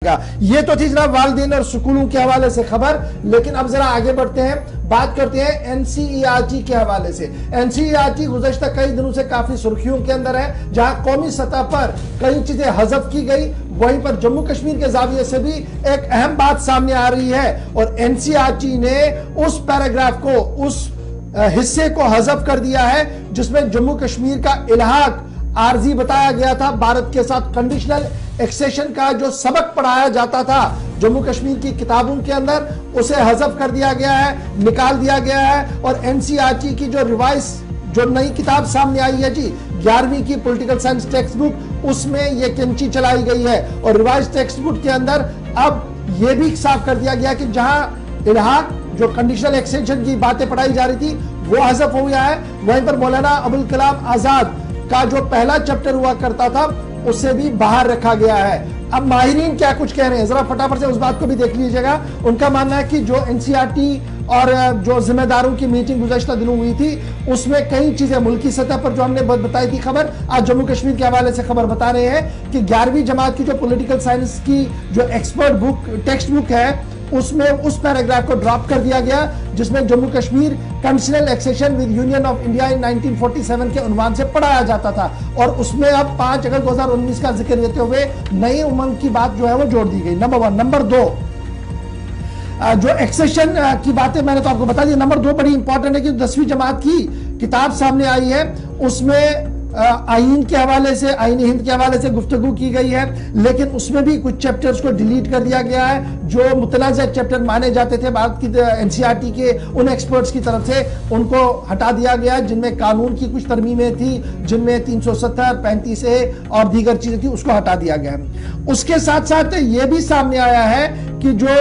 گا۔ یہ تو تھی جناب والدین اور سکولوں کے حوالے سے خبر، لیکن اب ذرا آگے بڑھتے ہیں، بات کرتے ہیں NCERT کے حوالے سے۔ NCERT گزشتہ کئی دنوں سے کافی سرخیوں کے اندر ہے، جہاں قومی سطح پر کئی چیزیں حذف کی گئی، وہیں پر جموں کشمیر کے زاویے سے بھی ایک اہم بات سامنے آ رہی ہے، اور NCERT نے اس پیراگراف کو، اس حصے کو حذف کر دیا ہے جس میں جموں کشمیر کا الحاق عارضی بتایا گیا تھا بھارت کے ساتھ۔ کنڈیشنل ایکسیشن کا جو سبق پڑھایا جاتا تھا جموں کشمیر کی کتابوں کے اندر، اسے حذف کر دیا گیا ہے، نکال دیا گیا ہے، اور NCERT کی جو ریوائز جو نئی کتاب سامنے آئی ہے جی 11ویں کی پولیٹیکل سائنس ٹیکسٹ بک، اس میں یہ کینچی چلائی گئی ہے، اور ریوائز ٹیکسٹ بک کے اندر اب یہ بھی صاف کر دیا گیا کہ جہاں الحاق جو کنڈیشنل ایکسٹینشن کی باتیں پڑھائی جا رہی تھی وہ حذف ہو گیا ہے، وہیں پر مولانا ابوالکلام آزاد کا جو پہلا چیپٹر ہوا کرتا تھا اسے بھی باہر رکھا گیا ہے۔ اب ماہرین کیا کچھ کہہ رہے ہیں، ذرا فٹافٹ سے اس بات کو بھی دیکھ لیجئے گا۔ ان کا ماننا ہے کہ جو NCERT اور جو ذمہ داروں کی میٹنگ گزشتہ دنوں ہوئی تھی، اس میں کئی چیزیں ملکی سطح پر جو ہم نے بتائی تھی خبر، آج جموں کشمیر کے حوالے سے خبر بتا رہے ہیں کہ 11ویں جماعت کی جو پولیٹیکل سائنس کی جو ایکسپرٹ بک ٹیکسٹ بک ہے، اس میں اس پیراگراف کو ڈراپ کر دیا گیا جس میں Jammu Kashmir conditional accession with union of India in 1947 کے عنوان سے پڑھایا جاتا تھا، اور اس میں اب 5 اگست 2019 کا ذکر دیتے ہوئے نئی امنگ کی بات جو ہے وہ جوڑ دی گئی۔ نمبر 1۔ نمبر 2، جو ایکسیشن کی باتیں میں نے تو آپ کو بتا دی۔ نمبر 2 بڑی امپورٹنٹ ہے کہ 10ویں جماعت کی کتاب سامنے آئی ہے، اس میں آئین کے حوالے سے، آئین ہند کے حوالے سے گفتگو کی گئی ہے، لیکن اس میں بھی کچھ چیپٹرز کو ڈیلیٹ کر دیا گیا ہے جو متنازع چیپٹر مانے جاتے تھے بھارت کی NCERT کے ان ایکسپرٹس کی طرف سے، ان کو ہٹا دیا گیا، جن میں قانون کی کچھ ترمیمیں تھی، جن میں 370، 35A اور دیگر چیزیں تھی، اس کو ہٹا دیا گیا ہے۔ اس کے ساتھ ساتھ یہ بھی سامنے آیا ہے کہ جو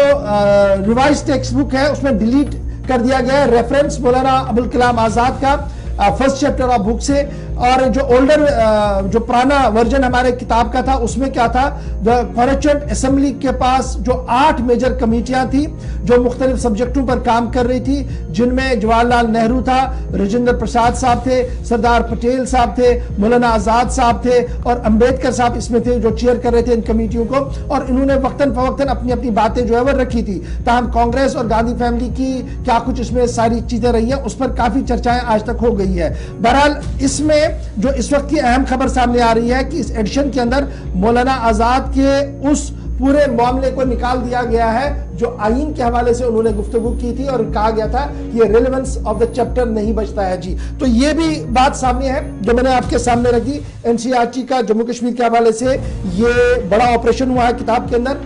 ریوائز ٹیکسٹ بک ہے اس میں ڈیلیٹ کر دیا گیا ہے ریفرنس مولانا ابوالکلام آزاد کا فرسٹ چیپٹر آف بک سے، اور جو اولڈر جو پرانا ورژن ہمارے کتاب کا تھا اس میں کیا تھا، کانسٹیٹیوئنٹ اسمبلی کے پاس جو 8 میجر کمیٹیاں تھی جو مختلف سبجیکٹوں پر کام کر رہی تھی، جن میں جواہر لال نہرو تھا، راجندر پرساد صاحب تھے، سردار پٹیل صاحب تھے، مولانا آزاد صاحب تھے، اور امبیڈکر صاحب اس میں تھے جو چیئر کر رہے تھے ان کمیٹیوں کو، اور انہوں نے وقتاً فوقتاً اپنی اپنی باتیں جو ہے وہ رکھی تھی۔ تاہم کانگریس اور گاندھی فیملی کی کیا کچھ اس میں ساری چیزیں رہی ہیں، اس پر کافی چرچائیں آج تک ہو گئی ہے۔ بہرحال اس میں جو اس وقت کی اہم خبر سامنے آ رہی ہے کہ اس ایڈیشن کے اندر مولانا آزاد کے اس پورے معاملے کو نکال دیا گیا ہے جو آئین کے حوالے سے انہوں نے گفتگو کی تھی، اور کہا گیا تھا کہ یہ ریلیونس آف دا چیپٹر نہیں بچتا ہے جی۔ تو یہ بھی بات سامنے ہے جو میں نے آپ کے سامنے رکھ دی۔ NCERT کا جموں کشمیر کے حوالے سے یہ بڑا آپریشن ہوا ہے کتاب کے اندر،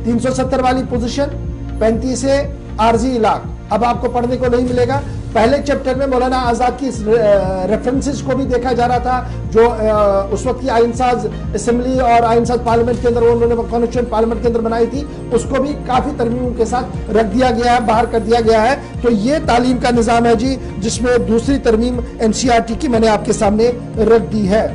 370 والی پوزیشن، 35A عارضی علاق اب آپ کو پڑھنے کو نہیں ملے گا۔ پہلے چیپٹر میں مولانا آزاد کی ریفرنسز کو بھی دیکھا جا رہا تھا جو اس وقت کی آئین ساز اسمبلی اور آئین ساز پارلیمنٹ کے اندر انہوں نے کانسٹیٹیوئنٹ پارلیمنٹ کے اندر بنائی تھی، اس کو بھی کافی ترمیموں کے ساتھ رکھ دیا گیا ہے، باہر کر دیا گیا ہے۔ تو یہ تعلیم کا نظام ہے جی جس میں دوسری ترمیم NCERT کی میں نے آپ کے سامنے رکھ دی ہے۔